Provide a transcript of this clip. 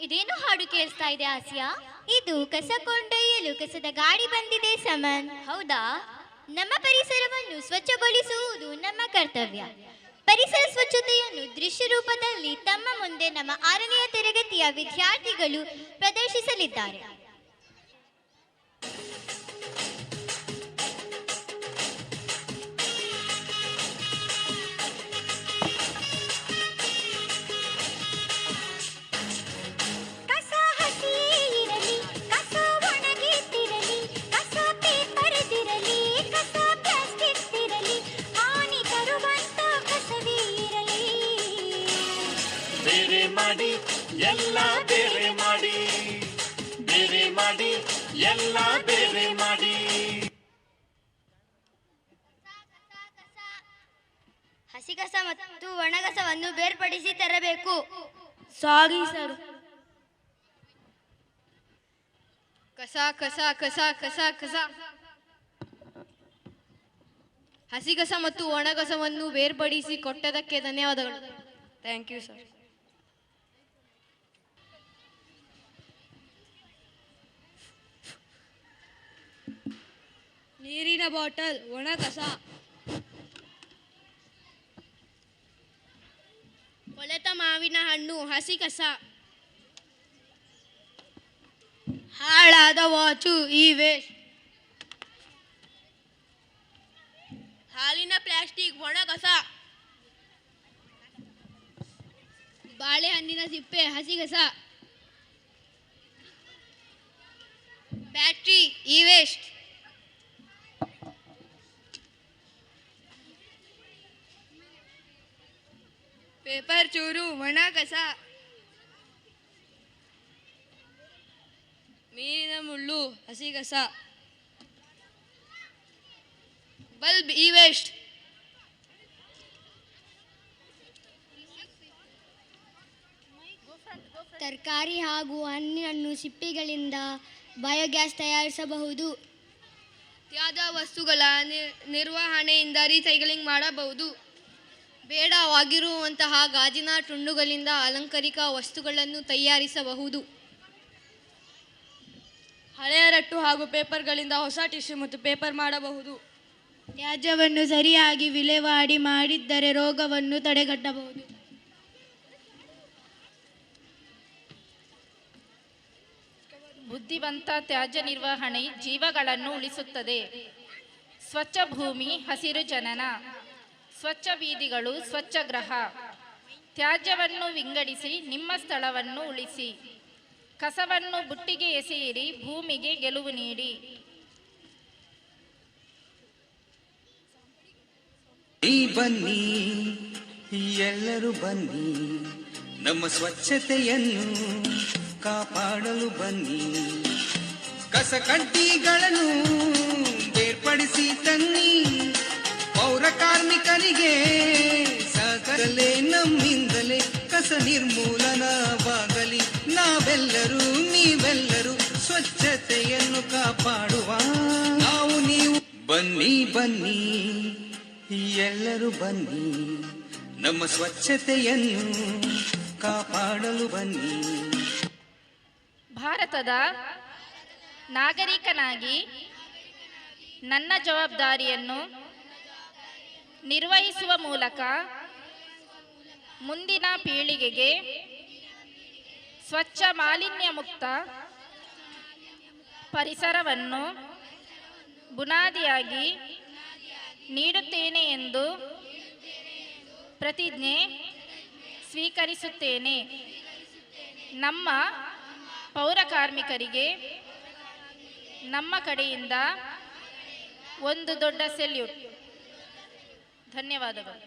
ಇದೇನು ಹಾಡು ಕೇಳಿಸ್ತಾ ಇದೆ ಆಸಿಯಾ? ಇದು ಕಸ ಕೊಂಡೊಯ್ಯಲು ಕಸದ ಗಾಡಿ ಬಂದಿದೆ ಸಮನ್. ಹೌದಾ? ನಮ್ಮ ಪರಿಸರವನ್ನು ಸ್ವಚ್ಛಗೊಳಿಸುವುದು ನಮ್ಮ ಕರ್ತವ್ಯ. ಪರಿಸರ ಸ್ವಚ್ಛತೆಯನ್ನು ದೃಶ್ಯ ರೂಪದಲ್ಲಿ ತಮ್ಮ ಮುಂದೆ ನಮ್ಮ 6ನೇ ತರಗತಿಯ ವಿದ್ಯಾರ್ಥಿಗಳು ಪ್ರದರ್ಶಿಸಲಿದ್ದಾರೆ. ಬೇರೆ ಮಾಡಿ ಎಲ್ಲ ಬೇರೆ ಮಾಡಿ, ಬೇರೆ ಮಾಡಿ ಎಲ್ಲ ಬೇರೆ ಮಾಡಿ. ಹಸಿ ಕಸ ಮತ್ತು ಒಣಕಸವನ್ನು ಬೇರ್ಪಡಿಸಿ ತರಬೇಕು. Sorry sir. ಕಸ ಕಸ ಕಸ ಕಸ ಕಸ. ಹಸಿ ಕಸ ಮತ್ತು ಒಣಕಸವನ್ನು ಬೇರ್ಪಡಿಸಿ ಕೊಟ್ಟದಕ್ಕೆ ಧನ್ಯವಾದಗಳು. Thank you sir. ನೀರಿನ ಬಾಟಲ್ ಒಣ ಕಸ. ಕೊಳೆತ ಮಾವಿನ ಹಣ್ಣು ಹಸಿ ಕಸ. ಹಾಳಾದ ವಾಚು ಈ ವೇಸ್ಟ್. ಹಾಲಿನ ಪ್ಲಾಸ್ಟಿಕ್ ಒಣ ಕಸ. ಬಾಳೆಹಣ್ಣಿನ ಸಿಪ್ಪೆ ಹಸಿ ಕಸ. ಬ್ಯಾಟ್ರಿ ಈ ವೇಸ್ಟ್. ಪೇಪರ್ ಚೂರು ಒಣ ಕಸ. ಮೀನಿನ ಮುಳ್ಳು ಹಸಿ ಕಸ. ಬಲ್ಬ್ ಈ ವೇಸ್ಟ್. ತರಕಾರಿ ಹಾಗೂ ಹಣ್ಣನ್ನು ಸಿಪ್ಪೆಗಳಿಂದ ಬಯೋಗ್ಯಾಸ್ ತಯಾರಿಸಬಹುದು. ತ್ಯಾಜ್ಯ ವಸ್ತುಗಳ ನಿರ್ವಹಣೆಯಿಂದ ರೀಸೈಕ್ಲಿಂಗ್ ಮಾಡಬಹುದು. ಬೇಡವಾಗಿರುವಂತಹ ಗಾಜಿನ ತುಂಡುಗಳಿಂದ ಅಲಂಕಾರಿಕ ವಸ್ತುಗಳನ್ನು ತಯಾರಿಸಬಹುದು. ಹಳೆಯ ರಟ್ಟು ಹಾಗೂ ಪೇಪರ್ಗಳಿಂದ ಹೊಸ ಟಿಶ್ಯೂ ಮತ್ತು ಪೇಪರ್ ಮಾಡಬಹುದು. ತ್ಯಾಜ್ಯವನ್ನು ಸರಿಯಾಗಿ ವಿಲೇವಾರಿ ಮಾಡಿದ್ದರೆ ರೋಗವನ್ನು ತಡೆಗಟ್ಟಬಹುದು. ಬುದ್ಧಿವಂತ ತ್ಯಾಜ್ಯ ನಿರ್ವಹಣೆ ಜೀವಗಳನ್ನು ಉಳಿಸುತ್ತದೆ. ಸ್ವಚ್ಛ ಭೂಮಿ ಹಸಿರು ಜನನ, ಸ್ವಚ್ಛ ಬೀದಿಗಳು ಸ್ವಚ್ಛ ಗ್ರಹ. ತ್ಯಾಜ್ಯವನ್ನು ವಿಂಗಡಿಸಿ ನಿಮ್ಮ ಸ್ಥಳವನ್ನು ಉಳಿಸಿ. ಕಸವನ್ನು ಬುಟ್ಟಿಗೆ ಎಸೆಯಿರಿ, ಭೂಮಿಗೆ ಗೆಲುವು ನೀಡಿ. ಬನ್ನಿ ಎಲ್ಲರೂ ಬನ್ನಿ, ನಮ್ಮ ಸ್ವಚ್ಛತೆಯನ್ನು ಕಾಪಾಡಲು ಬನ್ನಿ. ಕಸ ಕಡ್ಡಿಗಳನ್ನು ಬೇರ್ಪಡಿಸಿ ತನ್ನಿ. ಪೌರ ಕಾರ್ಮಿಕರಿಗೆ ಸಹಕರಿಸಲೇ ನಮ್ಮಿಂದಲೇ ಕಸ ನಿರ್ಮೂಲನವಾಗಲಿ. ನಾವೆಲ್ಲರೂ ನೀವೆಲ್ಲರೂ ಸ್ವಚ್ಛತೆಯನ್ನು ಕಾಪಾಡುವ ನಾವು ನೀವು. ಬನ್ನಿ ಬನ್ನಿ ಎಲ್ಲರೂ ಬನ್ನಿ, ನಮ್ಮ ಸ್ವಚ್ಛತೆಯನ್ನು ಕಾಪಾಡಲು ಬನ್ನಿ. ಭಾರತದ ನಾಗರಿಕನಾಗಿ ನನ್ನ ಜವಾಬ್ದಾರಿಯನ್ನು ನಿರ್ವಹಿಸುವ ಮೂಲಕ ಮುಂದಿನ ಪೀಳಿಗೆಗೆ ಸ್ವಚ್ಛ ಮಾಲಿನ್ಯ ಮುಕ್ತ ಪರಿಸರವನ್ನು ಬುನಾದಿಯಾಗಿ ನೀಡುತ್ತೇನೆ ಎಂದು ಪ್ರತಿಜ್ಞೆ ಸ್ವೀಕರಿಸುತ್ತೇನೆ. ನಮ್ಮ ಪೌರ ಕಾರ್ಮಿಕರಿಗೆ ನಮ್ಮ ಕಡೆಯಿಂದ ಒಂದು ದೊಡ್ಡ ಸೆಲ್ಯೂಟ್. ಧನ್ಯವಾದಗಳು.